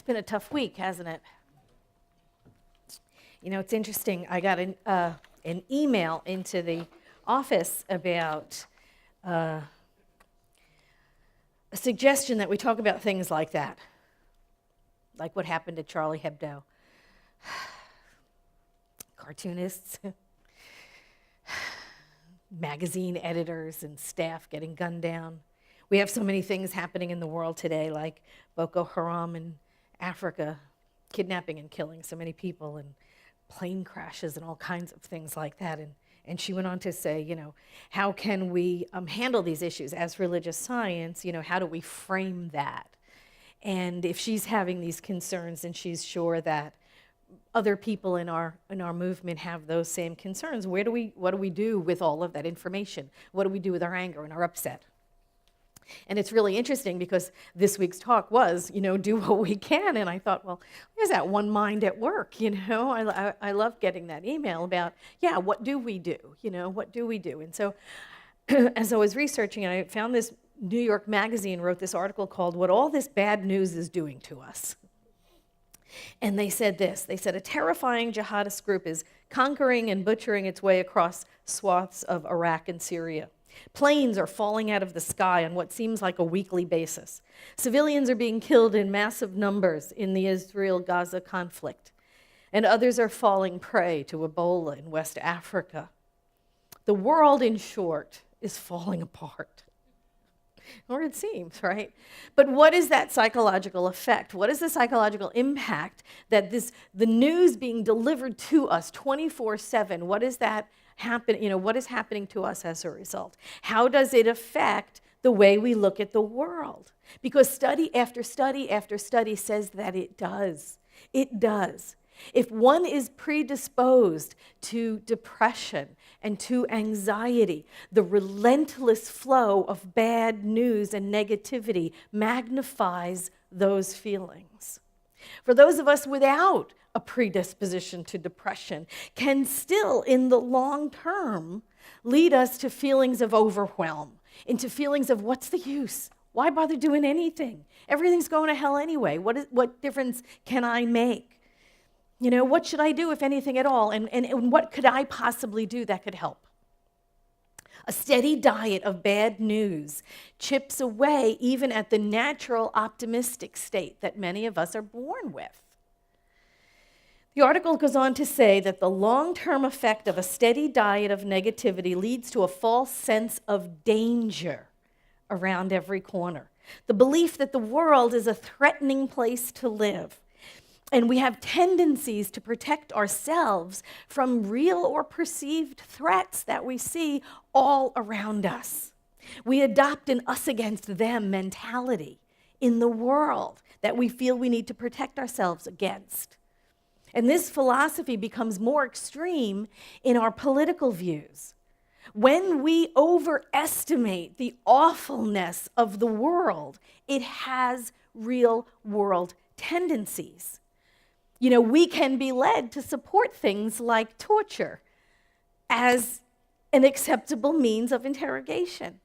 been a tough week, hasn't it? You know, it's interesting. I got an email into the office about a suggestion that we talk about things like that, like what happened to Charlie Hebdo. Cartoonists, magazine editors and staff getting gunned down. We have so many things happening in the world today, like Boko Haram in Africa, kidnapping and killing so many people, and plane crashes and all kinds of things like that. And she went on to say, you know, how can we handle these issues as religious science? You know, how do we frame that? And if she's having these concerns and she's sure that other people in our movement have those same concerns, what do we do with all of that information? What do we do with our anger and our upset? And it's really interesting because this week's talk was, you know, do what we can. And I thought, well, there's that one mind at work, you know. I love getting that email about, yeah, what do we do? You know, what do we do? And so as I was researching, I found this New York Magazine wrote this article called What All This Bad News is Doing to Us. And they said this. They said, a terrifying jihadist group is conquering and butchering its way across swaths of Iraq and Syria. Planes are falling out of the sky on what seems like a weekly basis. Civilians are being killed in massive numbers in the Israel-Gaza conflict, and others are falling prey to Ebola in West Africa. The world, in short, is falling apart. Or it seems, right? But what is that psychological effect? What is the psychological impact that the news being delivered to us 24/7, what is that happen? You know, what is happening to us as a result? How does it affect the way we look at the world? Because study after study after study says that it does. It does. If one is predisposed to depression and to anxiety, the relentless flow of bad news and negativity magnifies those feelings. For those of us without a predisposition to depression, can still, in the long term, lead us to feelings of overwhelm, into feelings of what's the use? Why bother doing anything? Everything's going to hell anyway. What difference can I make? You know, what should I do, if anything at all? And what could I possibly do that could help? A steady diet of bad news chips away even at the natural optimistic state that many of us are born with. The article goes on to say that the long-term effect of a steady diet of negativity leads to a false sense of danger around every corner. The belief that the world is a threatening place to live. And we have tendencies to protect ourselves from real or perceived threats that we see all around us. We adopt an us against them mentality in the world that we feel we need to protect ourselves against. And this philosophy becomes more extreme in our political views. When we overestimate the awfulness of the world, it has real world tendencies. You know, we can be led to support things like torture as an acceptable means of interrogation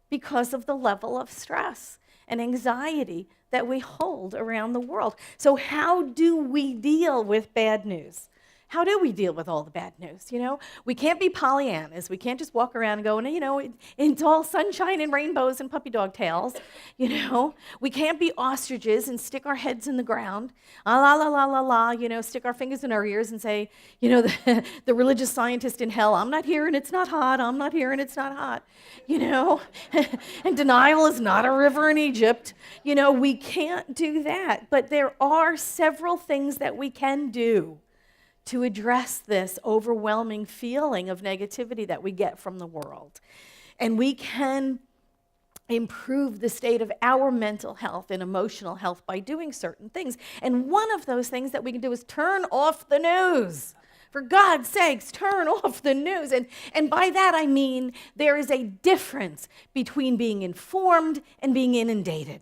because of the level of stress and anxiety that we hold around the world. So how do we deal with bad news? How do we deal with all the bad news? You know, we can't be Pollyannas. We can't just walk around and go, you know, it's all sunshine and rainbows and puppy dog tails. You know, we can't be ostriches and stick our heads in the ground, la la la la la, you know, stick our fingers in our ears and say, you know, the religious scientist in hell, I'm not here and it's not hot. I'm not here and it's not hot. You know, and denial is not a river in Egypt. You know, we can't do that. But there are several things that we can do to address this overwhelming feeling of negativity that we get from the world. And we can improve the state of our mental health and emotional health by doing certain things. And one of those things that we can do is turn off the news. For God's sakes, turn off the news. And by that I mean there is a difference between being informed and being inundated.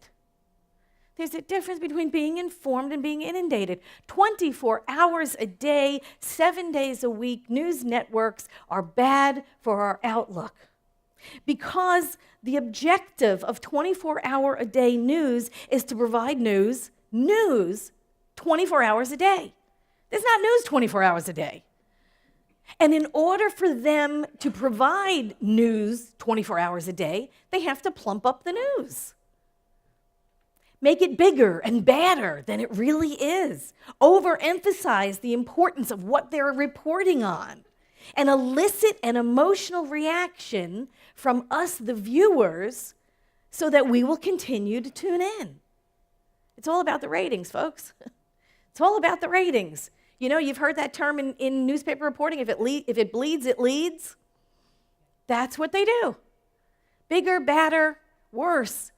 There's a difference between being informed and being inundated. 24 hours a day, 7 days a week, news networks are bad for our outlook. Because the objective of 24-hour-a-day news is to provide news news 24 hours a day. There's not news 24 hours a day. And in order for them to provide news 24 hours a day, they have to plump up the news. Make it bigger and badder than it really is. Overemphasize the importance of what they're reporting on. And elicit an emotional reaction from us, the viewers, so that we will continue to tune in. It's all about the ratings, folks. It's all about the ratings. You know, you've heard that term in newspaper reporting, if it bleeds, it leads. That's what they do. Bigger, badder, worse,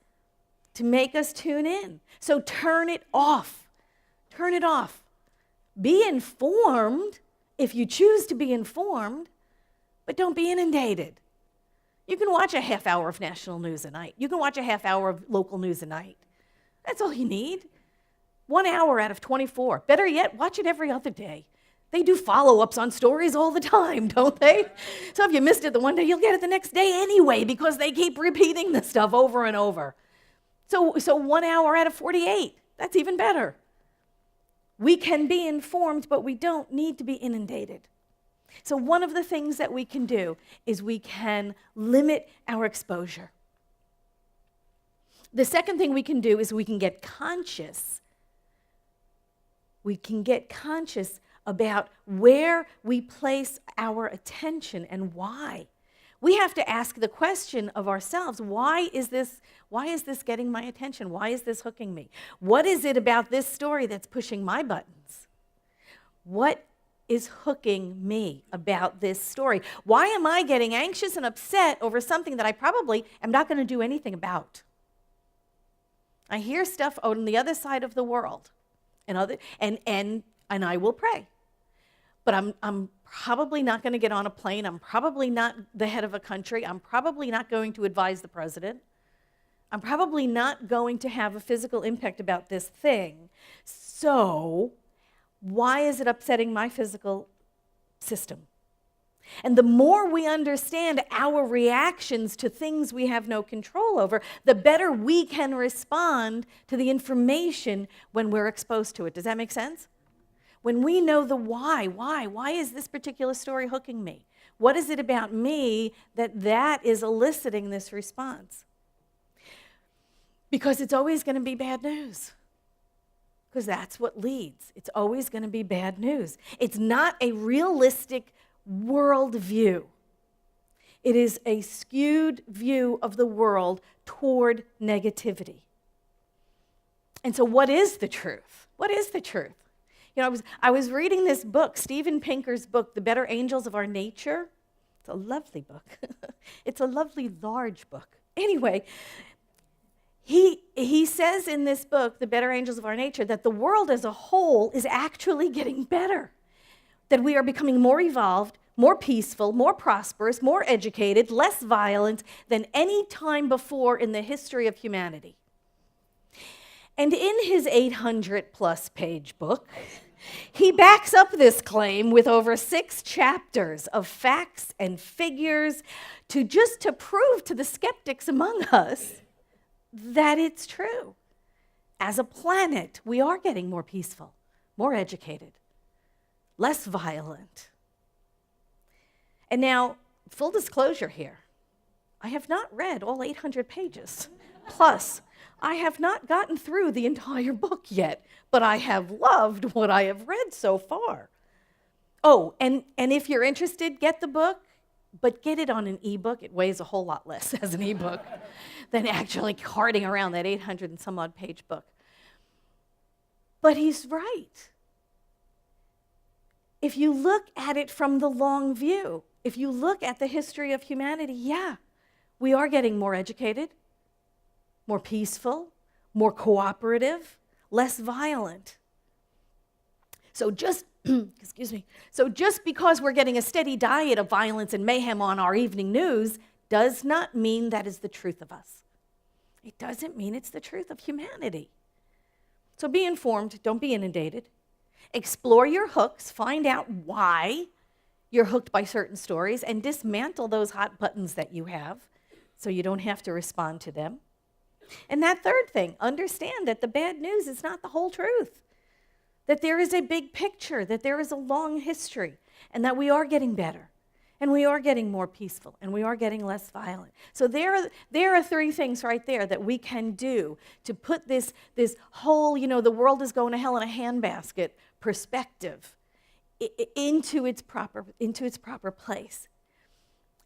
to make us tune in. So turn it off. Turn it off. Be informed if you choose to be informed, but don't be inundated. You can watch a half hour of national news a night. You can watch a half hour of local news a night. That's all you need. 1 hour out of 24. Better yet, watch it every other day. They do follow-ups on stories all the time, don't they? So if you missed it the one day, you'll get it the next day anyway because they keep repeating the stuff over and over. So 1 hour out of 48, that's even better. We can be informed, but we don't need to be inundated. So one of the things that we can do is we can limit our exposure. The second thing we can do is we can get conscious. We can get conscious about where we place our attention and why. We have to ask the question of ourselves, why is this getting my attention? Why is this hooking me? What is it about this story that's pushing my buttons? What is hooking me about this story? Why am I getting anxious and upset over something that I probably am not going to do anything about? I hear stuff on the other side of the world, and I will pray. But I'm probably not going to get on a plane. I'm probably not the head of a country. I'm probably not going to advise the president. I'm probably not going to have a physical impact about this thing. So why is it upsetting my physical system? And the more we understand our reactions to things we have no control over, the better we can respond to the information when we're exposed to it. Does that make sense? When we know the why is this particular story hooking me? What is it about me that is eliciting this response? Because it's always going to be bad news. Because that's what leads. It's always going to be bad news. It's not a realistic worldview. It is a skewed view of the world toward negativity. And so what is the truth? What is the truth? You know, I was reading this book, Steven Pinker's book, The Better Angels of Our Nature. It's a lovely book. It's a lovely, large book. Anyway, he says in this book, The Better Angels of Our Nature, that the world as a whole is actually getting better, that we are becoming more evolved, more peaceful, more prosperous, more educated, less violent than any time before in the history of humanity. And in his 800-plus page book, he backs up this claim with over 6 chapters of facts and figures to prove to the skeptics among us that it's true. As a planet, we are getting more peaceful, more educated, less violent. And now, full disclosure here, I have not read all 800 pages. Plus, I have not gotten through the entire book yet, but I have loved what I have read so far. Oh, and if you're interested, get the book, but get it on an ebook. It weighs a whole lot less as an ebook than actually carting around that 800 and some odd page book. But he's right. If you look at it from the long view, if you look at the history of humanity, yeah, we are getting more educated, more peaceful, more cooperative, less violent. So just because we're getting a steady diet of violence and mayhem on our evening news does not mean that is the truth of us. It doesn't mean it's the truth of humanity. So be informed, don't be inundated. Explore your hooks, find out why you're hooked by certain stories, and dismantle those hot buttons that you have so you don't have to respond to them. And that third thing, understand that the bad news is not the whole truth, that there is a big picture, that there is a long history, and that we are getting better, and we are getting more peaceful, and we are getting less violent. So there are three things right there that we can do to put this whole, the world is going to hell in a handbasket perspective into its proper place.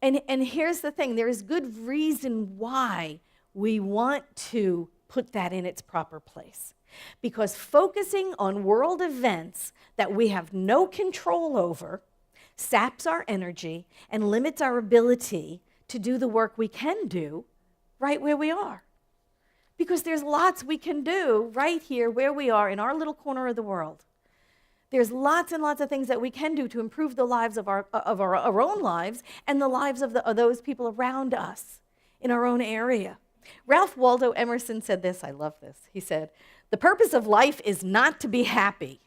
And here's the thing, there is good reason why we want to put that in its proper place. Because focusing on world events that we have no control over saps our energy and limits our ability to do the work we can do right where we are. Because there's lots we can do right here where we are in our little corner of the world. There's lots and lots of things that we can do to improve the lives of our own lives and the lives of those people around us in our own area. Ralph Waldo Emerson said this, I love this. He said, "The purpose of life is not to be happy."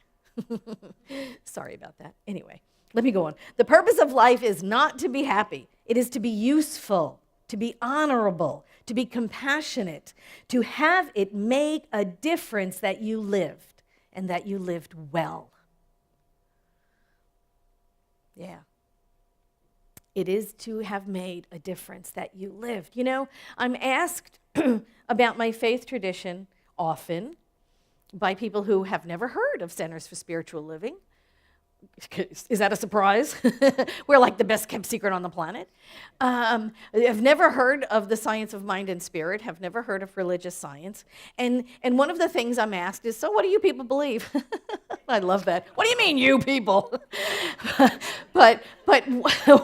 Sorry about that. Anyway, let me go on. The purpose of life is not to be happy. It is to be useful, to be honorable, to be compassionate, to have it make a difference that you lived and that you lived well. Yeah. It is to have made a difference that you lived. I'm asked about my faith tradition often by people who have never heard of Centers for Spiritual Living. Is that a surprise? We're like the best kept secret on the planet. Have never heard of the science of mind and spirit, have never heard of religious science. And one of the things I'm asked is, so what do you people believe? I love that. What do you mean, you people? but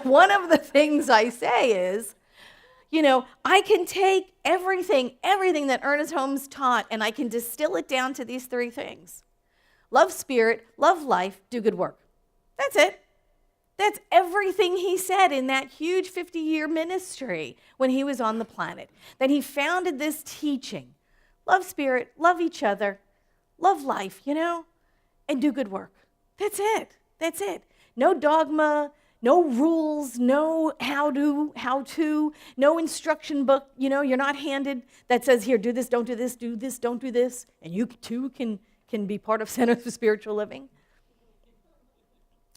one of the things I say is, I can take everything that Ernest Holmes taught, and I can distill it down to these three things. Love spirit, love life, do good work. That's it. That's everything he said in that huge 50-year ministry when he was on the planet. That he founded this teaching. Love spirit, love each other, love life, and do good work. That's it. That's it. No dogma, no rules, no how to, no instruction book. You're not handed that says, here, do this, don't do this, don't do this, and you too can be part of Centers for Spiritual Living.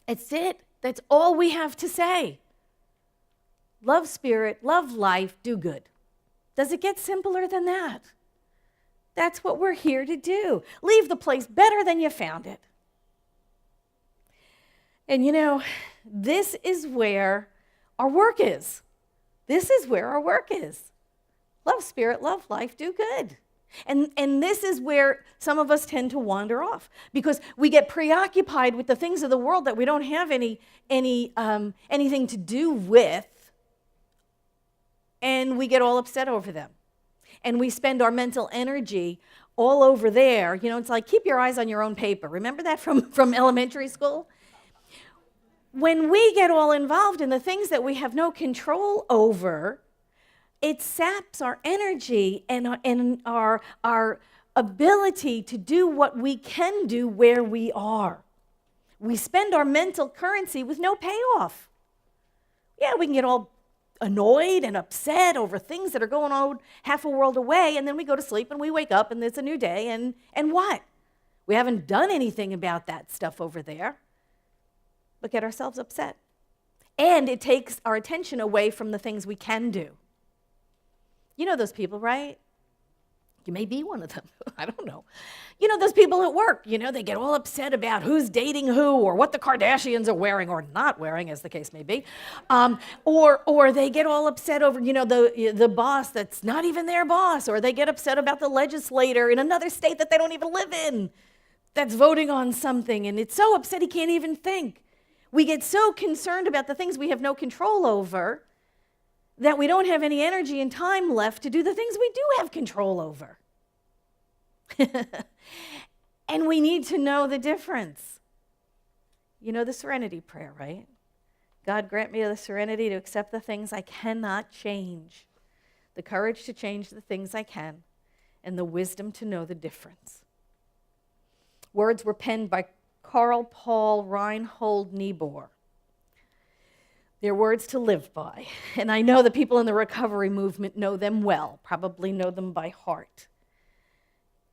It's it. That's all we have to say. Love spirit, love life, do good. Does it get simpler than that? That's what we're here to do. Leave the place better than you found it. And this is where our work is. This is where our work is. Love spirit, love life, do good. And this is where some of us tend to wander off because we get preoccupied with the things of the world that we don't have anything to do with, and we get all upset over them. And we spend our mental energy all over there. It's like keep your eyes on your own paper. Remember that from elementary school? When we get all involved in the things that we have no control over, it saps our energy and our ability to do what we can do where we are. We spend our mental currency with no payoff. Yeah, we can get all annoyed and upset over things that are going on half a world away, and then we go to sleep and we wake up and it's a new day, and what? We haven't done anything about that stuff over there, but get ourselves upset. And it takes our attention away from the things we can do. You know those people, right? You may be one of them. I don't know. Those people at work, they get all upset about who's dating who or what the Kardashians are wearing or not wearing, as the case may be. Or they get all upset over, the boss that's not even their boss, or they get upset about the legislator in another state that they don't even live in that's voting on something, and it's so upset he can't even think. We get so concerned about the things we have no control over that we don't have any energy and time left to do the things we do have control over. And we need to know the difference. You know the serenity prayer, right? God, grant me the serenity to accept the things I cannot change, the courage to change the things I can, and the wisdom to know the difference. Words were penned by Karl Paul Reinhold Niebuhr. They're words to live by. And I know the people in the recovery movement know them well, probably know them by heart.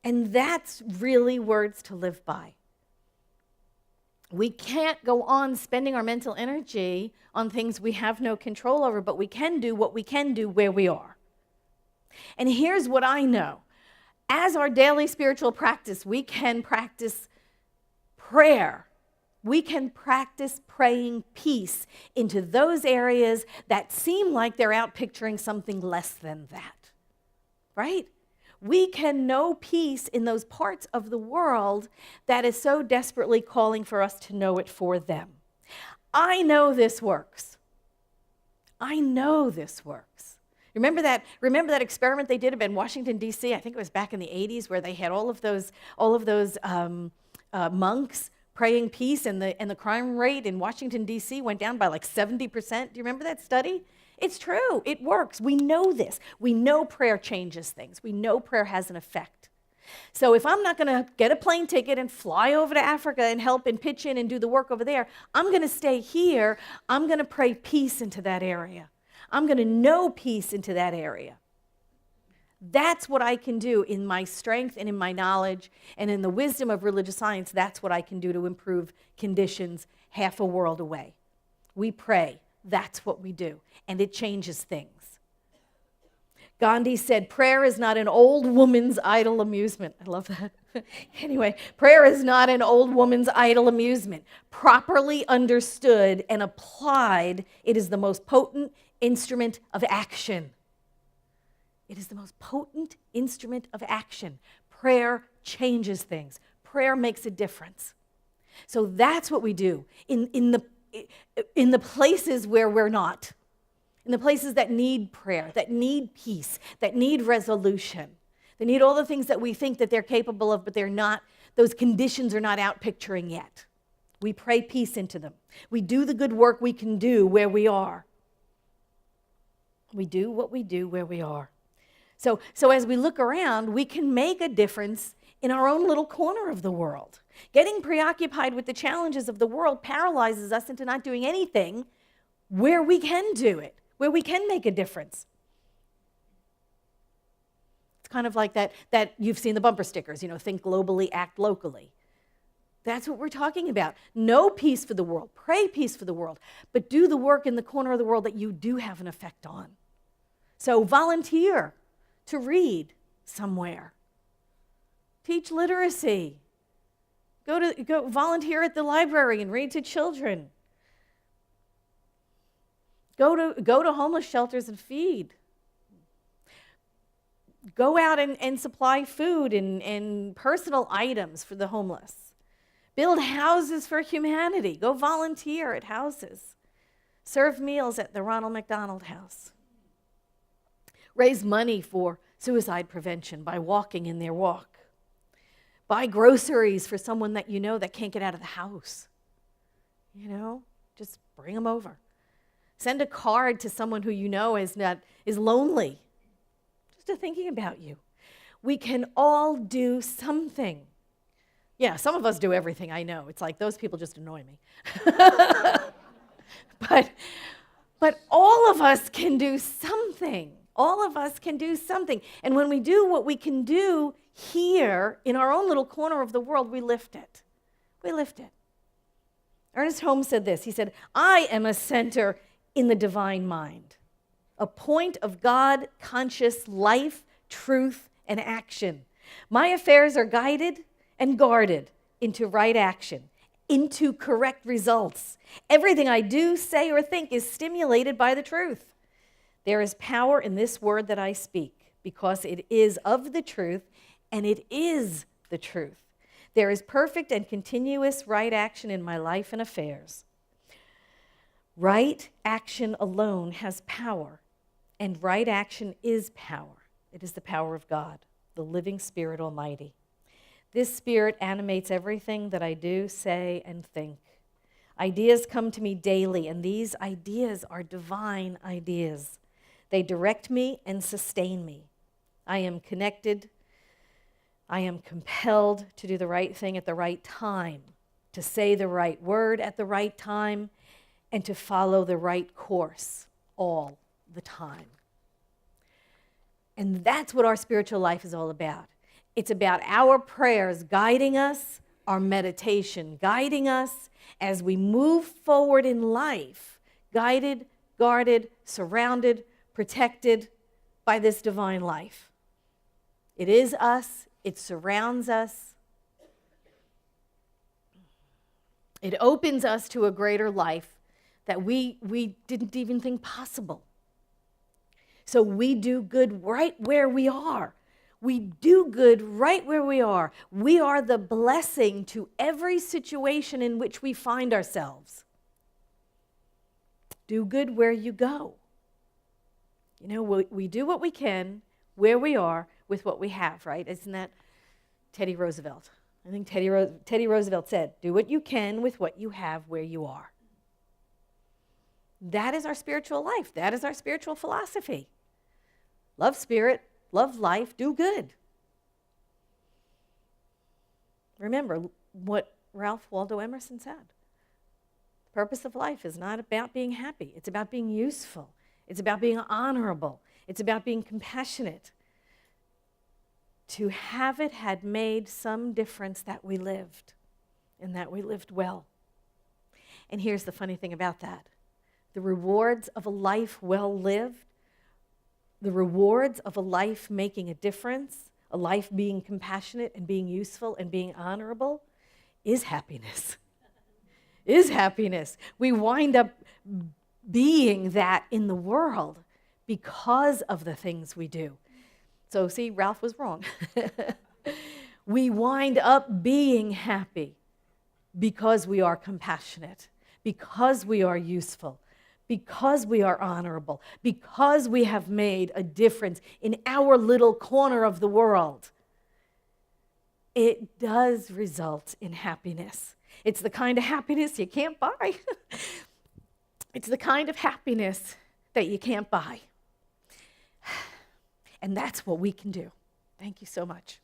And that's really words to live by. We can't go on spending our mental energy on things we have no control over, but we can do what we can do where we are. And here's what I know. As our daily spiritual practice, we can practice prayer. We can practice praying peace into those areas that seem like they're out picturing something less than that, right? We can know peace in those parts of the world that is so desperately calling for us to know it for them. I know this works. I know this works. Remember that experiment they did in Washington, D.C.? I think it was back in the 80s, where they had all of those monks praying peace, and the crime rate in Washington, D.C. went down by like 70%. Do you remember that study? It's true. It works. We know this. We know prayer changes things. We know prayer has an effect. So if I'm not going to get a plane ticket and fly over to Africa and help and pitch in and do the work over there, I'm going to stay here. I'm going to pray peace into that area. I'm going to know peace into that area. That's what I can do in my strength and in my knowledge and in the wisdom of religious science. That's what I can do to improve conditions half a world away. We pray. That's what we do. And it changes things. Gandhi said, prayer is not an old woman's idle amusement. I love that. Anyway, prayer is not an old woman's idle amusement. Properly understood and applied, it is the most potent instrument of action. It is the most potent instrument of action. Prayer changes things. Prayer makes a difference. So that's what we do in the places where we're not, in the places that need prayer, that need peace, that need resolution. They need all the things that we think that they're capable of, but they're not. Those conditions are not out picturing yet. We pray peace into them. We do the good work we can do where we are. We do what we do where we are. So as we look around, we can make a difference in our own little corner of the world. Getting preoccupied with the challenges of the world paralyzes us into not doing anything where we can do it, where we can make a difference. It's kind of like that you've seen the bumper stickers, think globally, act locally. That's what we're talking about. Know peace for the world, pray peace for the world, but do the work in the corner of the world that you do have an effect on. So volunteer to read somewhere. Teach literacy. Go volunteer at the library and read to children. Go to homeless shelters and feed. Go out and supply food and personal items for the homeless. Build houses for humanity. Go volunteer at houses. Serve meals at the Ronald McDonald House. Raise money for suicide prevention by walking in their walk. Buy groceries for someone that you know that can't get out of the house. Just bring them over. Send a card to someone who you know is lonely. Just thinking about you. We can all do something. Yeah, some of us do everything, I know. It's like those people just annoy me. But all of us can do something. All of us can do something. And when we do what we can do here in our own little corner of the world, we lift it. We lift it. Ernest Holmes said this. He said, I am a center in the divine mind, a point of God-conscious life, truth, and action. My affairs are guided and guarded into right action, into correct results. Everything I do, say, or think is stimulated by the truth. There is power in this word that I speak, because it is of the truth, and it is the truth. There is perfect and continuous right action in my life and affairs. Right action alone has power, and right action is power. It is the power of God, the living Spirit Almighty. This Spirit animates everything that I do, say, and think. Ideas come to me daily, and these ideas are divine ideas. They direct me and sustain me. I am connected. I am compelled to do the right thing at the right time, to say the right word at the right time, and to follow the right course all the time. And that's what our spiritual life is all about. It's about our prayers guiding us, our meditation guiding us as we move forward in life, guided, guarded, surrounded, protected by this divine life. It is us. It surrounds us. It opens us to a greater life that we didn't even think possible. So we do good right where we are. We do good right where we are. We are the blessing to every situation in which we find ourselves. Do good where you go. You know, we do what we can where we are with what we have, right? Isn't that Teddy Roosevelt? I think Teddy Roosevelt said, do what you can with what you have where you are. That is our spiritual life. That is our spiritual philosophy. Love spirit, love life, do good. Remember what Ralph Waldo Emerson said. The purpose of life is not about being happy. It's about being useful. It's about being honorable. It's about being compassionate. To have it had made some difference that we lived, and that we lived well. And here's the funny thing about that. The rewards of a life well lived, the rewards of a life making a difference, a life being compassionate and being useful and being honorable, is happiness. Is happiness. We wind up being that in the world because of the things we do. So see, Ralph was wrong. We wind up being happy because we are compassionate, because we are useful, because we are honorable, because we have made a difference in our little corner of the world. It does result in happiness. It's the kind of happiness you can't buy. It's the kind of happiness that you can't buy. And that's what we can do. Thank you so much.